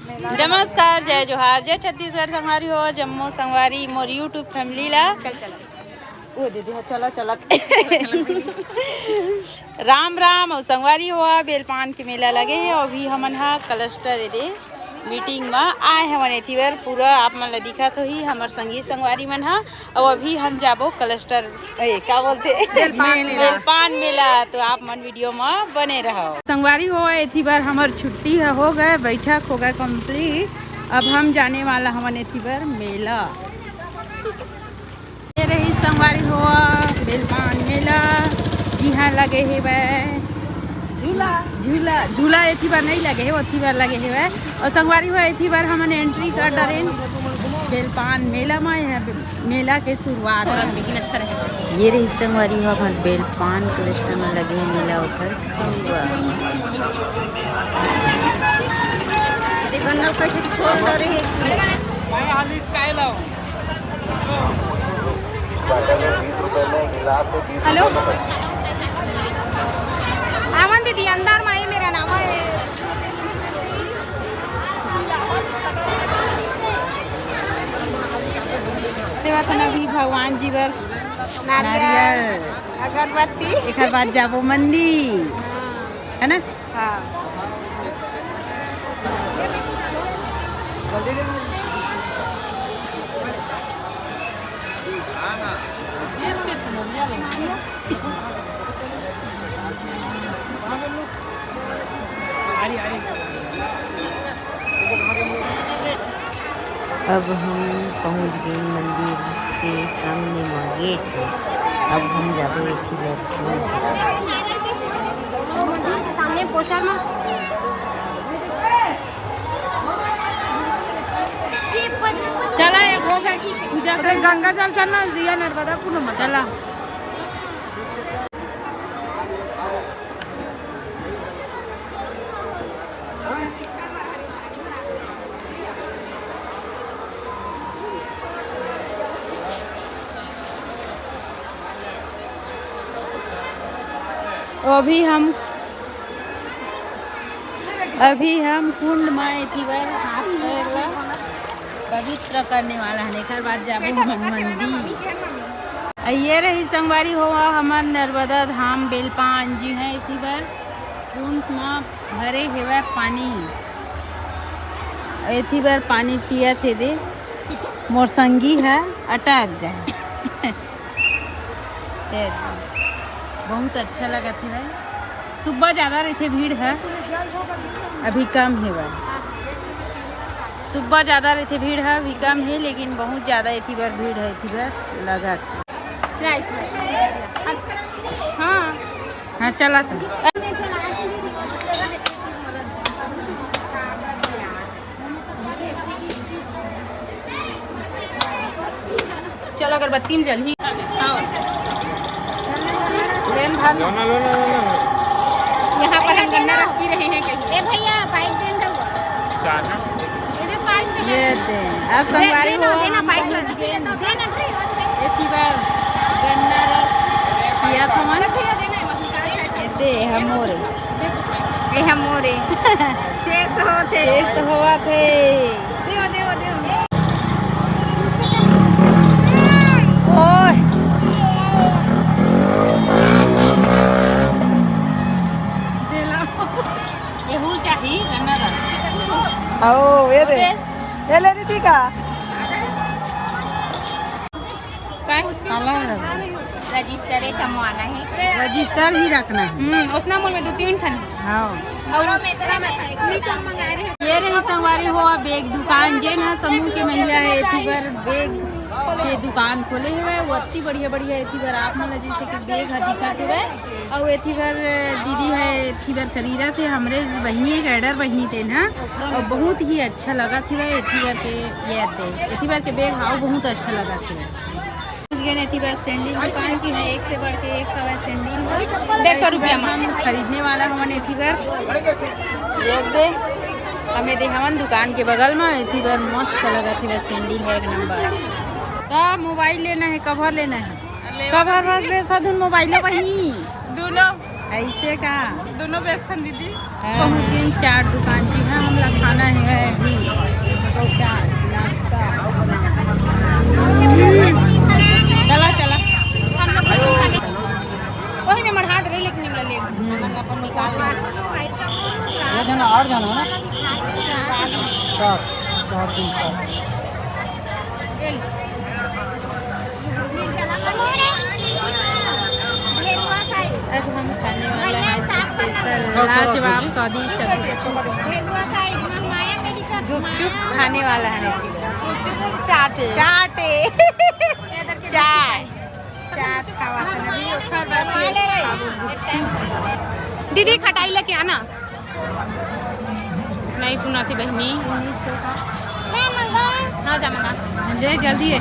नमस्कार, जय जोहार, जय छत्तीसगढ़ संगवारी हो, जम्मू संगवारी मोर यूट्यूब फैमिली ला वो दीदी चलो चलो राम राम और संगवारी हो। बेलपान के मेला लगे है और भी हमन हा क्लस्टर दे मीटिंग में आए हमन एथी बार पूरा आप मन ला दिखत होही हमर संगी संगवारी मन हा। और अभी हम जाबो क्लस्टर क्या बोलते बेलपान मेला, तो आप मन वीडियो में बने रहो। संगवारी हो एथी बार हमर छुट्टी हो गए, बैठक हो गए कंप्लीट। अब हम जाने वाला हमन एथी बार मेला। ये रही संगवारी हो बेलपान मेला, यहाँ लगे है वह झूला झूला झूला एथी बार नहीं लगे है, ओथी बार लगे है वह। और संगवारी हो एथी बार हमन एंट्री कर डरेन बेलपान मेला में, मेला के शुरुआत लेकिन अच्छा रहे। ये रही संगवारी हो अपन बेलपान क्लस्टर में लगे है मेला ऊपर हेलो आमन दीदी अंदर में मेरा नाम है। अभी भगवान जी बर नारियल अगरबत्ती एक बाद जाबो मंदिर है ना। हाँ अब हम पहुंच गए मंदिर के सामने में गेट है। अब हम जाबो एथी के सामने पोस्टर में चला एक हो गया कि पूजा कर गंगा जल चलना दिया नर्मदा पूर्ण में चला। अभी हम कुंड में एथी बार हाथ पैर पवित्र करने वाला है, एक बाद जाबो मंदिर। ये रही संगवारी हो हमार नर्मदा धाम बेलपान जी है। एथी बार कुंड में भरे हुए पानी, एथी बार पानी पिया थे दे मोर संगी है अटक गए बहुत अच्छा लगा था। सुबह ज़्यादा रहते भीड़ है, अभी कम है वह। सुबह ज़्यादा रहते भीड़ है, अभी कम है, लेकिन बहुत ज़्यादा इतनी बार भीड़ है, इतनी बार लगा। हाँ हाँ चला था। चलो अगरबत्ती में जल ही यहाँ पर हम गन्ना रख भी रहे हैं कहीं। ए भैया पाइप दे दो। ये दे अब संगवारी हो हम एथी बार गन्ना रस पिया था मन दे हमोरे चेस होवा थे देओ देओ देओ ओ ये दे ये ले रही थी का रजिस्टर चमवाना है, रजिस्टर ही रखना है। उसना मूल में 2-3 ठन। हाँ और ये रही संगवारी हो बेग दुकान जे ना समूह के महिला है एथी बार बेग के दुकान खोले हुए वो अति बढ़िया बढ़िया एथी बार आप मन जैसे कि बेग है दिखा के और एथी बार दीदी है एथी बार खरीदा थे हमरे बहनी कैडर बहनी थे ना, और बहुत ही अच्छा लगा था एथी बार के ये दे एथी बार के बेग हाउ बहुत अच्छा लगा था। एथी बार सैंडल दुकान की है, एक से बढ़ के एक सवा सैंडल 150 रुपया हम खरीदने वाला हमन एथी बार देख दे हमें दे हमन दुकान के बगल में एथी बार मस्त लगा था सैंडल है एक नंबर। का मोबाइल लेना है कवर लेना है कवर बस बेसा धुन मोबाइल वही दोनों ऐसे का दोनों बेचतन दीदी। बहुत दिन चार दुकान जी हाँ हम लोग खाना है अभी तो क्या नाश्ता चला चला हम लोग को खाने वही में मढ़ाट रहे लेकिन निकल ले मन अपन निकाल ये जाना और जाना है ना चार दिन अब हम खाने वाले हैं स्पेशल लाजवाब स्वादिष्ट गुपचुप खाने वाला है चाटे चाटे चाय चाट खावा दीदी खटाई लेके आना। नहीं सुना थी बहनी। हाँ जा मंगा दे जल्दी है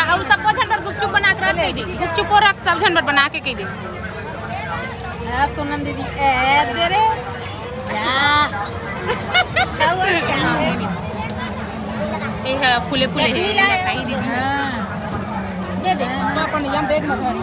और सबको झटपट गुपचुप बना के रख दे। गुपचुप और रख सब झटपट बना के कह दे। अब तो नंद दीदी ए दे रे ये फूले फूले है खाई दी। हां दे दे अपन यम बैग में भरी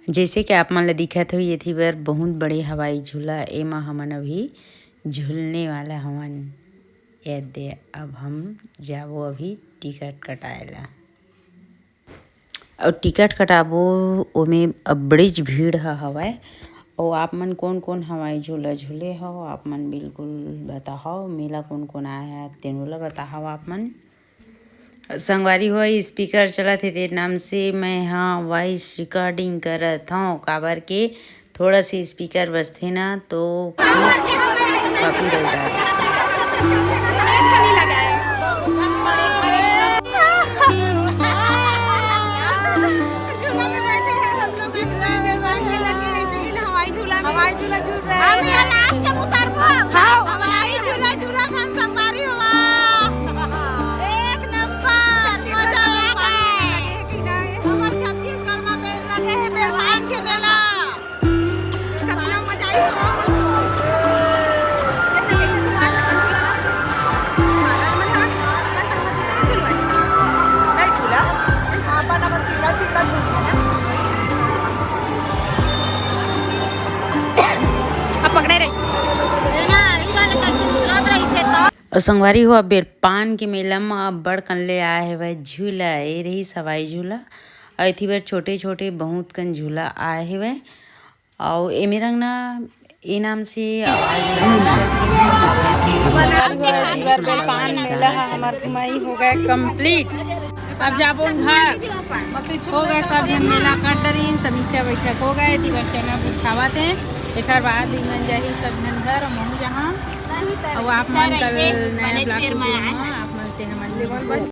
जैसे कि आप मन ला दिखत हो ये थी बर बहुत बड़े हवाई झूला एमा हमन अभी झूलने वाला हमन ये दे अब हम जाबो अभी टिकट कटाएला और टिकट कटाबो ओमे अब बड़ीज भीड़ हवाए और आप मन कौन कौन हवाई झूला झूले हो आप मन बिल्कुल बताओ मेला कौन कौन आया है तेन ला बताओ आप मन। संगवारी हुआ स्पीकर चला थे तेरे नाम से मैं हाँ वॉइस रिकॉर्डिंग करत हूँ काबर के थोड़ा सी स्पीकर बजते ना तो काफी हवाई झूला झूल रहे हैं लास्ट में उतारबो हां हवाई झूला झूला हम संगवारी हुआ पकड़े रही और संगवारी हुआ बेर पान के मेला में अब बड़ कनले आए है वह झूला ए रही हवाई झूला और थी बार छोटे छोटे बहुत कन झूला आए है वह और एमे रंग ना ए नाम से पान मेला हमार कमाई हो गए कंप्लीट। अब जाबो घर हो गए सब जन मेला कर डरी समीक्षा बैठक हो गए थी बच्चा खावा थे एक बाद मन जाही सब जन घर महू जहाँ और आप मन कल नया ब्लॉग आप मन से हम